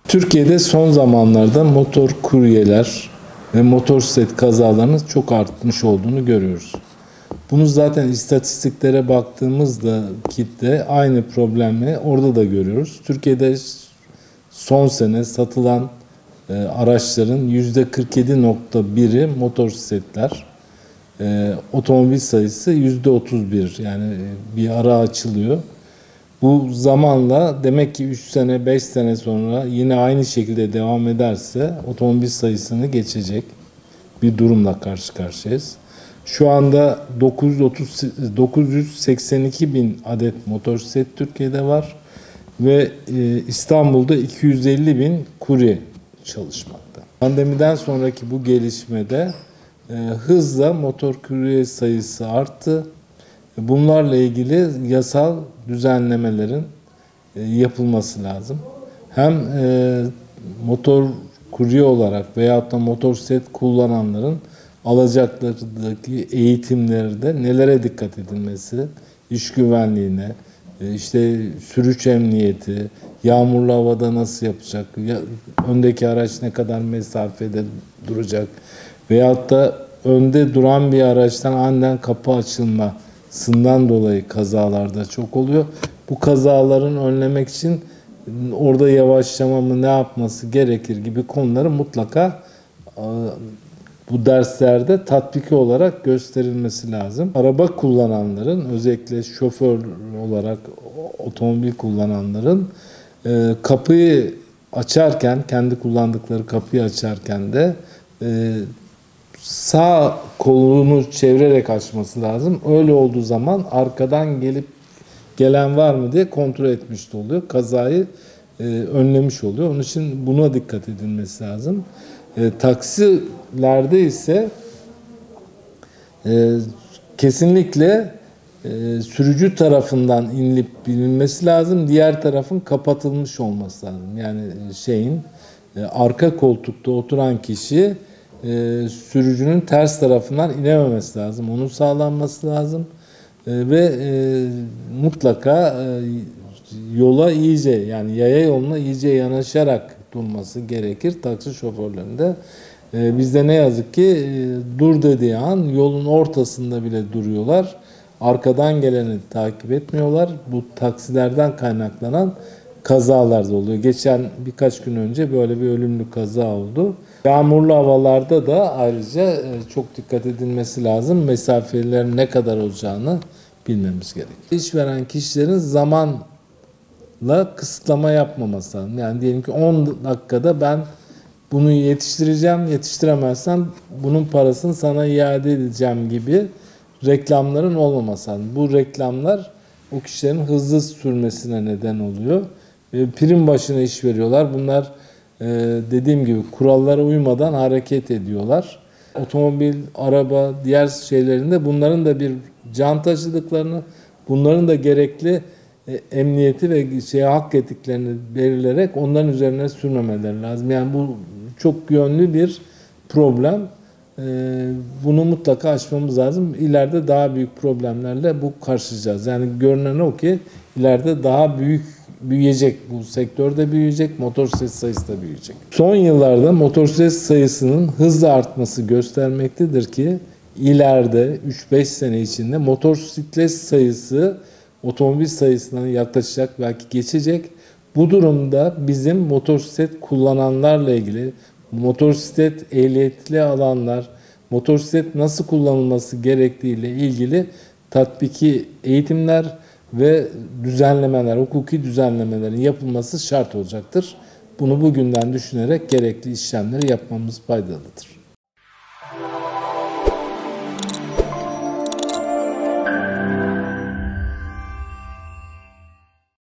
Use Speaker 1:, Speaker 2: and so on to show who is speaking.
Speaker 1: Türkiye'de son zamanlarda motor kuryeler ve motosiklet kazalarının çok artmış olduğunu görüyoruz. Bunu zaten istatistiklere baktığımızda kitle aynı problemi orada da görüyoruz. Türkiye'de son sene satılan araçların %47.1'i motosikletler. Otomobil sayısı %31, yani bir ara açılıyor. Bu zamanla demek ki 3 sene 5 sene sonra yine aynı şekilde devam ederse otomobil sayısını geçecek bir durumla karşı karşıyayız. Şu anda 982 bin adet motosiklet Türkiye'de var ve İstanbul'da 250 bin kurye çalışmakta. Pandemiden sonraki bu gelişmede hızla motor kurye sayısı arttı. Bunlarla ilgili yasal düzenlemelerin yapılması lazım. Hem motor kurye olarak veyahut da motosiklet kullananların alacaklardaki eğitimlerde nelere dikkat edilmesi, iş güvenliğine, işte sürüş emniyeti, yağmurlu havada nasıl yapacak, öndeki araç ne kadar mesafede duracak veyahut da önde duran bir araçtan aniden kapı açılmasından dolayı kazalarda çok oluyor. Bu kazaların önlemek için orada yavaşlama mı, ne yapması gerekir gibi konuları mutlaka bu derslerde tatbiki olarak gösterilmesi lazım. Araba kullananların, özellikle şoför olarak otomobil kullananların kapıyı açarken, kendi kullandıkları kapıyı açarken de sağ kolunu çevirerek açması lazım. Öyle olduğu zaman arkadan gelen var mı diye kontrol etmiş de oluyor. Kazayı önlemiş oluyor. Onun için buna dikkat edilmesi lazım. Taksilerde ise kesinlikle sürücü tarafından inilip binilmesi lazım. Diğer tarafın kapatılmış olması lazım. Yani arka koltukta oturan kişi sürücünün ters tarafından inememesi lazım. Onun sağlanması lazım. Ve mutlaka yola iyice, yani yaya yoluna iyice yanaşarak durması gerekir taksi şoförlerinde. Bizde ne yazık ki dur dediği an yolun ortasında bile duruyorlar. Arkadan geleni takip etmiyorlar. Bu taksilerden kaynaklanan kazalar da oluyor. Geçen birkaç gün önce böyle bir ölümlü kaza oldu. Yağmurlu havalarda da ayrıca çok dikkat edilmesi lazım. Mesafelerin ne kadar olacağını bilmemiz gerekir. İşveren kişilerin zamanla kısıtlama yapmaması lazım. Yani diyelim ki 10 dakikada ben bunu yetiştireceğim, yetiştiremezsem bunun parasını sana iade edeceğim gibi reklamların olmaması lazım. Bu reklamlar o kişilerin hızlı sürmesine neden oluyor. Prim başına iş veriyorlar. Bunlar dediğim gibi kurallara uymadan hareket ediyorlar. Otomobil, araba, diğer şeylerinde bunların da bir can taşıdıklarını, bunların da gerekli emniyeti ve hak ettiklerini belirleyerek onların üzerine sürmemeleri lazım. Yani bu çok yönlü bir problem. Bunu mutlaka aşmamız lazım. İleride daha büyük problemlerle bu karşılaşacağız. Yani görünen o ki ileride daha büyüyecek, bu sektör de büyüyecek, motosiklet sayısı da büyüyecek. Son yıllarda motosiklet sayısının hızla artması göstermektedir ki ileride 3-5 sene içinde motosiklet sayısı otomobil sayısına yaklaşacak, belki geçecek. Bu durumda bizim motosiklet kullananlarla ilgili, motosiklet ehliyetli alanlar, motosiklet nasıl kullanılması gerektiğiyle ilgili tatbiki eğitimler ve düzenlemeler, hukuki düzenlemelerin yapılması şart olacaktır. Bunu bugünden düşünerek gerekli işlemleri yapmamız faydalıdır.